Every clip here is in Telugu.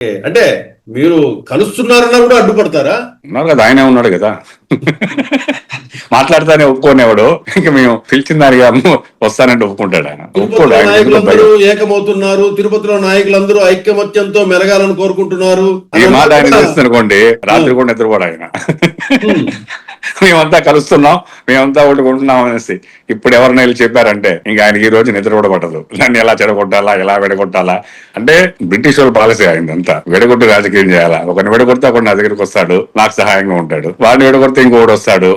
అంటే మీరు కలుస్తున్నారన్నా కూడా అడ్డుపడతారా? ఉన్నారు కదా, ఆయనే ఉన్నాడు కదా. మాట్లాడతానే ఒప్పుకోనేవాడు. ఇంకా మేము పిలిచిన దానికి వస్తానంటే ఒప్పుకుంటాడు ఆయన. ఒప్పుకోడు. తిరుపతిలో ఆయన నాయకులందరూ ఏకమవుతున్నారు, తిరుపతిలో నాయకులందరూ ఐక్యమత్యంతో మెలగాలని కోరుకుంటున్నారు. ఈ మాట ఆయన తెలుస్తుంది అనుకోండి, రాత్రి కూడా నిద్రపోడు ఆయన. మేమంతా కలుస్తున్నాం, మేమంతా ఓటుకుంటున్నాం అనేసి ఇప్పుడు ఎవరిని వెళ్ళి చెప్పారంటే ఇంకా ఆయనకి ఈ రోజు నిద్ర కూడా పట్టదు. నన్ను ఎలా చెడగొట్టాలా, ఎలా విడగొట్టాలా అంటే బ్రిటిష్ వాళ్ళ పాలసీ అయిందంతా. విడగొట్టి రాజకీయం చేయాలా, ఒకరిని విడగొడితే ఒకటి నా దగ్గరికి వస్తాడు, నాకు సహాయంగా ఉంటాడు, వాడిని విడగొడితే ఇంకోటి వస్తాడు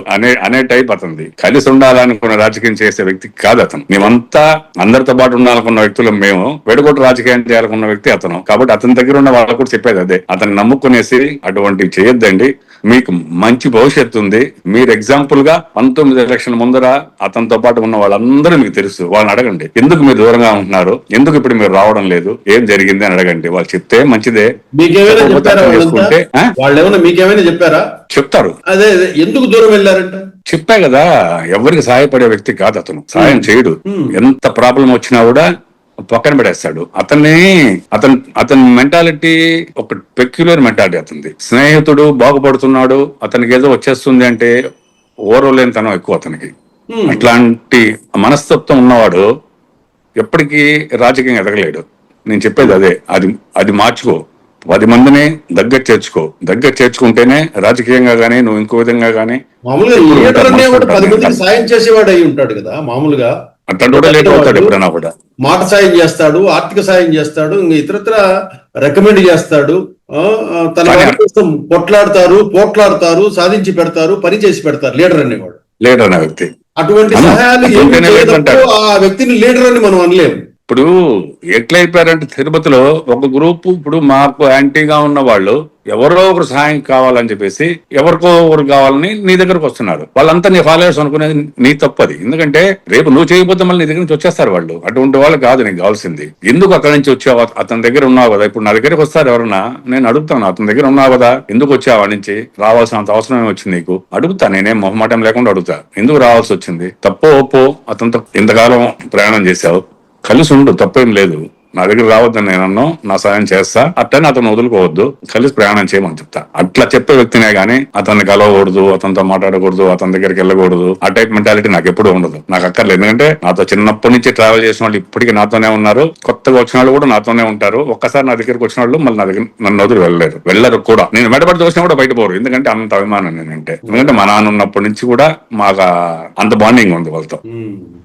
అనే టైప్ అతనిది. కలిసి ఉండాలనుకున్న రాజకీయం చేసే వ్యక్తి కాదు అతను. మేమంతా అందరితో పాటు ఉండాలనుకున్న వ్యక్తులు మేము, విడగొట్టి రాజకీయం చేయాలనుకున్న వ్యక్తి అతను. కాబట్టి అతని దగ్గర ఉన్న వాళ్ళకు కూడా చెప్పేది అదే, అతను నమ్ముకునేసి అటువంటివి చేయొద్దండి. మీకు మంచి భవిష్యత్తు ఉంది. మీరు ఎగ్జాంపుల్ గా 19 ఎలక్షన్ ముందర అతనితో పాటు ఉన్న వాళ్ళందరూ మీకు తెలుసు. వాళ్ళని అడగండి, ఎందుకు మీరు దూరంగా ఉంటున్నారు, ఎందుకు ఇప్పుడు మీరు రావడం లేదు, ఏం జరిగింది అని అడగండి. వాళ్ళు చెప్తే మంచిదే. మీకేమైనా చెప్పారా? చెప్తారు. అదే ఎందుకు దూరం వెళ్ళారంట చెప్పా కదా, ఎవరికి సహాయపడే వ్యక్తి కాదు అతను. సాయం చేయడు. ఎంత ప్రాబ్లం వచ్చినా కూడా పక్కన పడేస్తాడు. అతని మెంటాలిటీ ఒక పెక్యులర్ మెంటాలిటీ అతనిది. స్నేహితుడు బాగుపడుతున్నాడు, అతనికి ఏదో వచ్చేస్తుంది అంటే ఓర్వలేనితనం ఎక్కువ అతనికి. అట్లాంటి మనస్తత్వం ఉన్నవాడు ఎప్పటికీ రాజకీయం ఎదగలేడు. నేను చెప్పేది అదే. అది మార్చుకో. 10 మందిని దగ్గర చేర్చుకుంటేనే రాజకీయంగా గానీ నువ్వు ఇంకో విధంగా గానీ. మామూలుగా సాయం చేసేవాడు అయి ఉంటాడు కదా. మామూలుగా అట్లాంటి కూడా లేట్ అవుతాడు ఎప్పుడైనా కూడా. మాట సాయం చేస్తాడు, ఆర్థిక సాయం చేస్తాడు, ఇంకా ఇతరత్ర రికమెండ్ చేస్తాడు. తన కోసం పోట్లాడతారు, సాధించి పెడతారు, పని చేసి పెడతారు. లీడర్ అనేవాడు, లీడర్ అనే వ్యక్తి. అటువంటి సహాయాలు ఆ వ్యక్తిని లీడర్ అని మనం అనలేము. ఇప్పుడు ఎట్లయిపోయారంటే తిరుపతిలో ఒక గ్రూప్, ఇప్పుడు మాకు యాంటీగా ఉన్న వాళ్ళు ఎవరో ఒకరు సహాయం కావాలని చెప్పేసి ఎవరికో ఒకరు కావాలని నీ దగ్గరకు వస్తున్నారు. వాళ్ళంతా నీ ఫాలోవర్స్ అనుకునేది నీ తప్పది. ఎందుకంటే రేపు నువ్వు చేయకపోతే మళ్ళీ నీ దగ్గర నుంచి వచ్చేస్తారు వాళ్ళు. అటువంటి వాళ్ళు కాదు నీకు కావాల్సింది. ఎందుకు అక్కడి నుంచి వచ్చావు, అతని దగ్గర ఉన్నావు కదా. ఇప్పుడు నా దగ్గరికి వస్తారు ఎవరన్నా, నేను అడుగుతాను, అతని దగ్గర ఉన్నావు కదా, ఎందుకు వచ్చావు వాడి నుంచి, రావాల్సినంత అవసరం ఏమొచ్చింది నీకు అడుగుతా. నేనేం మొహమాటం లేకుండా అడుగుతా, ఎందుకు రావాల్సి వచ్చింది, తప్పో ఒప్పో, అతనితో ఇంతకాలం ప్రయాణం చేశావు, కలిసి ఉండు, తప్పేం లేదు. నా దగ్గర రావద్దని నేను అన్నాను, నా సాయం చేస్తా, అట్లనే అతను వదులుకోవద్దు, కలిసి ప్రయాణం చేయమని చెప్తా. అట్లా చెప్పే వ్యక్తినే గానీ అతన్ని కలవకూడదు, అతనితో మాట్లాడకూడదు, అతని దగ్గరికి వెళ్ళకూడదు, ఆ టైప్ మెంటాలిటీ నాకు ఎప్పుడు ఉండదు. నాకు అక్కర్లేదు. ఎందుకంటే నాతో చిన్నప్పటి నుంచి ట్రావెల్ చేసిన వాళ్ళు ఇప్పటికీ నాతోనే ఉన్నారు, కొత్తగా వచ్చిన వాళ్ళు కూడా నాతోనే ఉంటారు. ఒక్కసారి నా దగ్గరికి వచ్చిన వాళ్ళు మళ్ళీ నన్ను వదిలి వెళ్ళరు కూడా. నేను మెడపడి చూసినా కూడా బయట పోరు, ఎందుకంటే అంత అభిమానం నేనంటే. ఎందుకంటే మా నాన్న ఉన్నప్పటి నుంచి కూడా మాకు అంత బాండింగ్ ఉంది వాళ్ళతో.